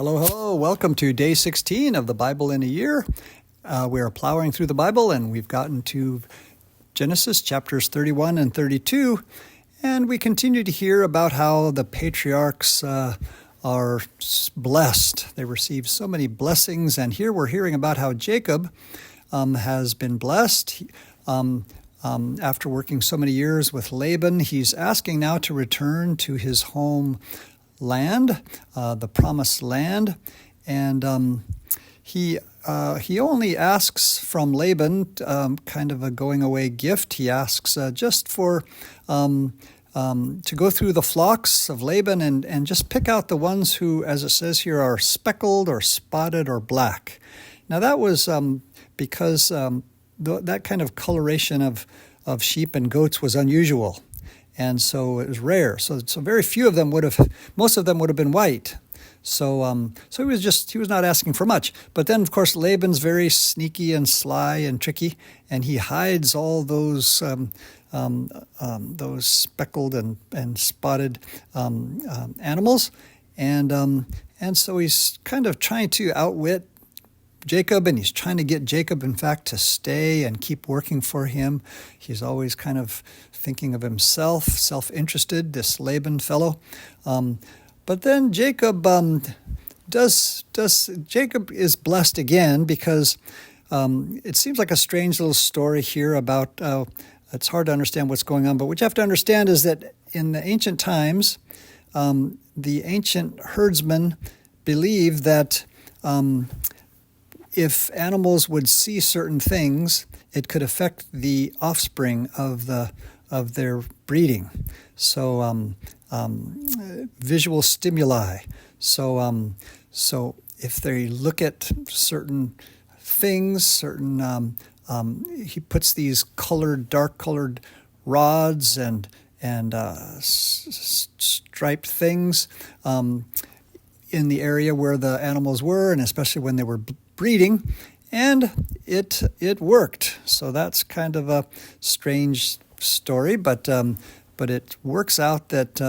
Hello, hello. Welcome to day 16 of the Bible in a Year. We are plowing through the Bible, and we've gotten to Genesis chapters 31 and 32, and we continue to hear about how the patriarchs are blessed. They receive so many blessings, and here we're hearing about how Jacob has been blessed. After working so many years with Laban, he's asking now to return to his home land, the promised land, and he only asks from Laban kind of a going away gift. He asks just for to go through the flocks of Laban and just pick out the ones who, as it says here, are speckled or spotted or black. Now that was because that kind of coloration of sheep and goats was unusual. And so it was rare. So very few of them most of them would have been white. So he was not asking for much. But then, of course, Laban's very sneaky and sly and tricky, and he hides all those speckled and spotted animals, and so he's kind of trying to outwit Jacob, and he's trying to get Jacob, in fact, to stay and keep working for him. He's always kind of thinking of himself, self-interested, this Laban fellow. But then Jacob Jacob is blessed again because it seems like a strange little story here about, it's hard to understand what's going on, but what you have to understand is that in the ancient times, the ancient herdsmen believed that if animals would see certain things, it could affect the offspring of their breeding. So visual stimuli. So if they look at certain things, he puts these dark colored rods and striped things in the area where the animals were, and especially when they were breeding, and it worked. So that's kind of a strange story, but it works out that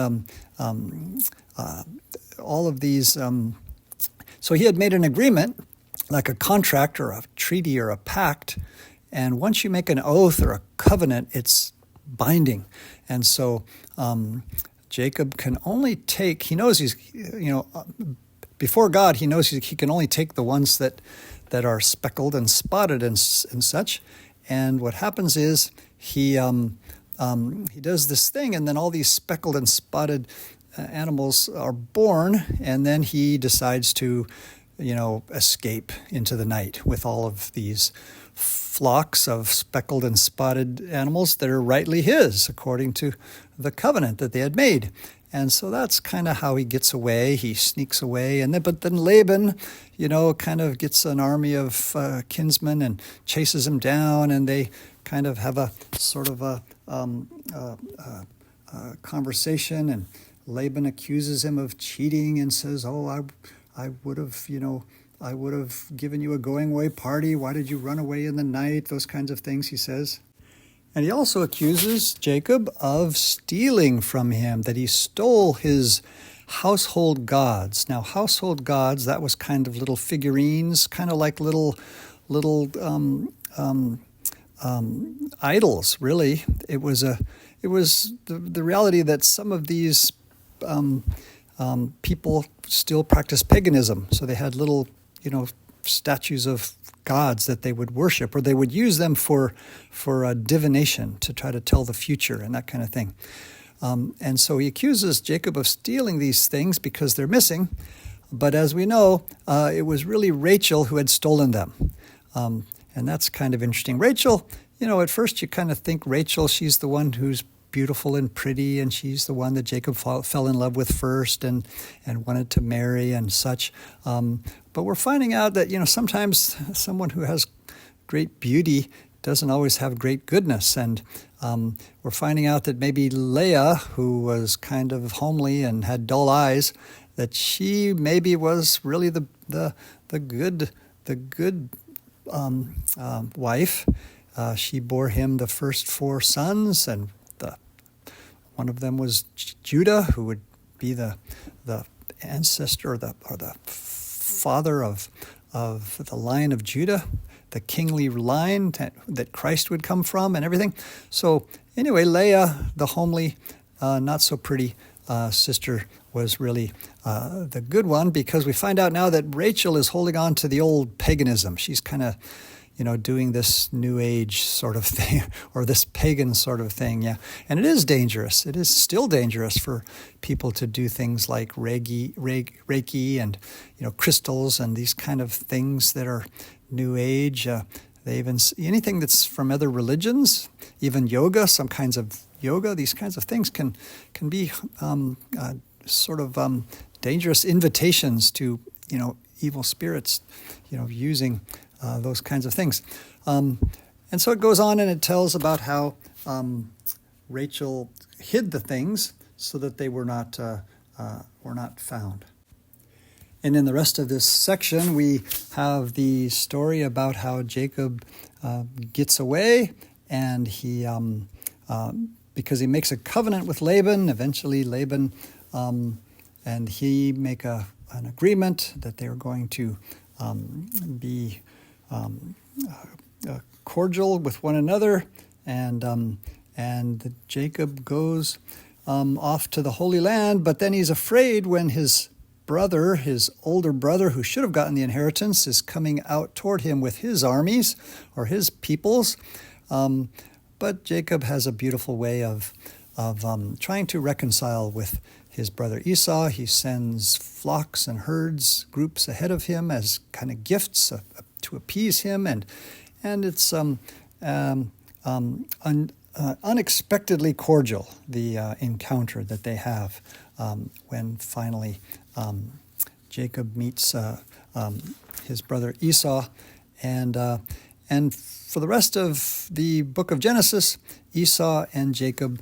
all of these. So he had made an agreement, like a contract or a treaty or a pact, and once you make an oath or a covenant, it's binding. And so Jacob can only take. He knows before God, he knows he can only take the ones that are speckled and spotted and such. And what happens is he does this thing, and then all these speckled and spotted animals are born, and then he decides to, escape into the night with all of these flocks of speckled and spotted animals that are rightly his, according to the covenant that they had made. And so that's kind of how he gets away. He sneaks away, but then Laban, kind of gets an army of kinsmen and chases him down, and they kind of have a sort of a conversation, and Laban accuses him of cheating and says, "Oh, I would have given you a going away party. Why did you run away in the night?" Those kinds of things he says. And he also accuses Jacob of stealing from him, that he stole his household gods. Now, household gods, that was kind of little figurines, kind of like little idols, really. It was the reality that some of these people still practice paganism. So they had little, statues of gods that they would worship, or they would use them for divination to try to tell the future and that kind of thing. And so he accuses Jacob of stealing these things because they're missing. But as we know, it was really Rachel who had stolen them. And that's kind of interesting. Rachel, at first you kind of think Rachel, she's the one who's beautiful and pretty, and she's the one that Jacob fell in love with first and wanted to marry and such. But we're finding out that, sometimes someone who has great beauty doesn't always have great goodness. And we're finding out that maybe Leah, who was kind of homely and had dull eyes, that she maybe was really the good wife. She bore him the first 4 sons, and one of them was Judah, who would be the ancestor or the father of the line of Judah, the kingly line that Christ would come from and everything. So anyway, Leah, the homely, not so pretty sister, was really the good one, because we find out now that Rachel is holding on to the old paganism. She's kind of, doing this New Age sort of thing, or this pagan sort of thing, yeah. And it is dangerous. It is still dangerous for people to do things like Reiki and, crystals and these kind of things that are New Age. They even anything that's from other religions, even yoga, some kinds of yoga, these kinds of things can be dangerous invitations to, evil spirits, using those kinds of things. And so it goes on and it tells about how Rachel hid the things so that they were not found. And in the rest of this section, we have the story about how Jacob gets away, and he, because he makes a covenant with Laban, eventually Laban and he make an agreement that they are going to be cordial with one another, and Jacob goes off to the Holy Land, but then he's afraid when his brother, his older brother, who should have gotten the inheritance, is coming out toward him with his armies or his peoples. But Jacob has a beautiful way of trying to reconcile with his brother Esau. He sends flocks and herds, groups ahead of him as kind of gifts to appease him, and it's unexpectedly cordial, the encounter that they have when finally Jacob meets his brother Esau, and for the rest of the book of Genesis, Esau and Jacob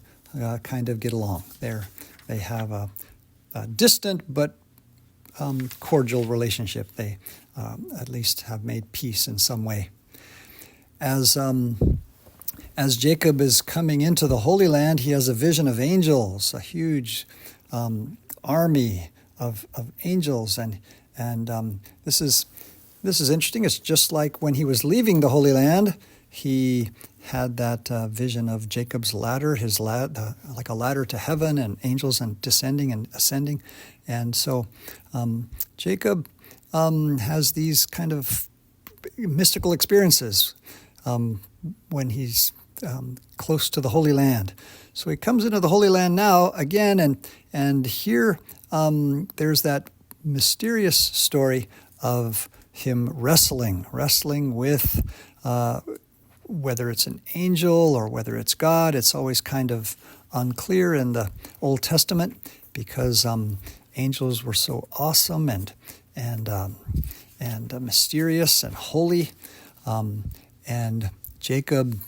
kind of get along. They have a distant but cordial relationship. They at least have made peace in some way. As Jacob is coming into the Holy Land, he has a vision of angels, a huge army of angels, and this is interesting. It's just like when he was leaving the Holy Land, he had that vision of Jacob's ladder, like a ladder to heaven, and angels and descending and ascending. And so Jacob has these kind of mystical experiences when he's close to the Holy Land. So he comes into the Holy Land now again, and here there's that mysterious story of him wrestling with whether it's an angel or whether it's God. It's always kind of unclear in the Old Testament, because angels were so awesome and mysterious and holy. And Jacob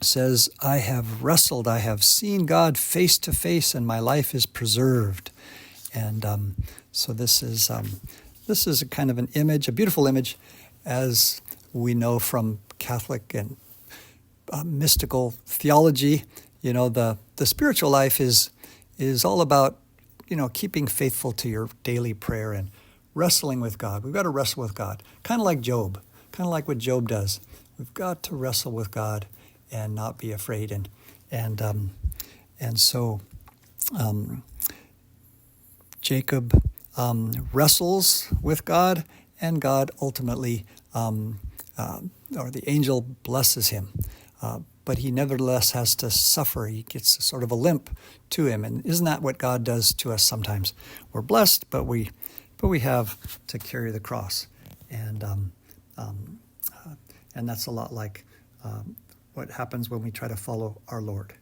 says, I have wrestled, I have seen God face to face, and my life is preserved. And so this is a kind of an image, a beautiful image, as we know from Catholic and mystical theology. The spiritual life is all about, keeping faithful to your daily prayer and wrestling with God. We've got to wrestle with God, kind of like Job, kind of like what Job does. We've got to wrestle with God and not be afraid. And so Jacob wrestles with God, and God ultimately, or the angel blesses him. But he nevertheless has to suffer. He gets sort of a limp to him. And isn't that what God does to us sometimes? We're blessed, but we have to carry the cross. And that's a lot like what happens when we try to follow our Lord.